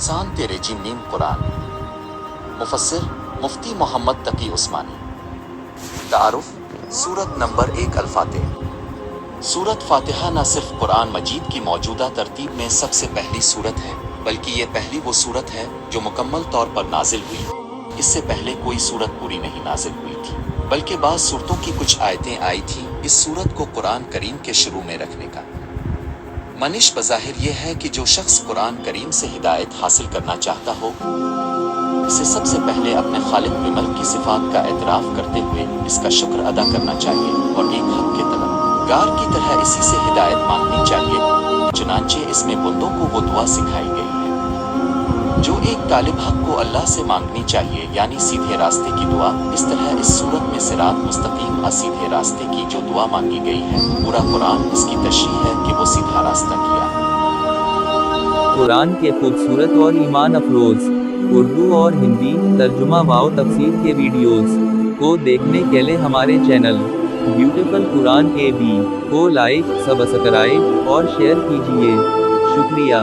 सान तेरे जी मीम कुरान। मुफस्सिर मुफ्ती मोहम्मद तकी उस्मानी। तारुफ सूरत नंबर 1 अल-फातिहा। सूरत फातिहा न सिर्फ कुरान मजीद की मौजूदा तरतीब में सबसे पहली सूरत है, बल्कि ये पहली वो सूरत है जो मुकम्मल तौर पर नाजिल हुई। इससे पहले कोई सूरत पूरी नहीं नाजिल हुई थी, बल्कि बाज़ सूरतों की कुछ आयतें आई थीं। इस सूरत को कुरान करीम के शुरू में रखने का मनीश बज़ाहिर ये है कि जो शख्स कुरान करीम से हिदायत हासिल करना चाहता हो, इसे सबसे पहले अपने खालिक बिमल की सिफात का एतराफ़ करते हुए इसका शुक्र अदा करना चाहिए और एक हक के तलबगार की तरह इसी से हिदायत मांगनी चाहिए। चुनांचे इसमें बंदों को वो दुआ सिखाई गई है जो एक तालिब हक को अल्लाह से मांगनी चाहिए, यानी सीधे रास्ते की दुआ। इस तरह इस सूरत में सिरात मुस्तकीम सीधे रास्ते की जो दुआ मांगी गई है, पूरा कुरान इसकी तशरीह है कि वो सीधा रास्ता किया। कुरान के खूबसूरत और ईमान अफरोज उर्दू और हिंदी तर्जुमा व तफसीर के वीडियोस को देखने के लिए हमारे चैनल ब्यूटीफुल कुरान AB को लाइक, सब्सक्राइब और शेयर कीजिए। शुक्रिया।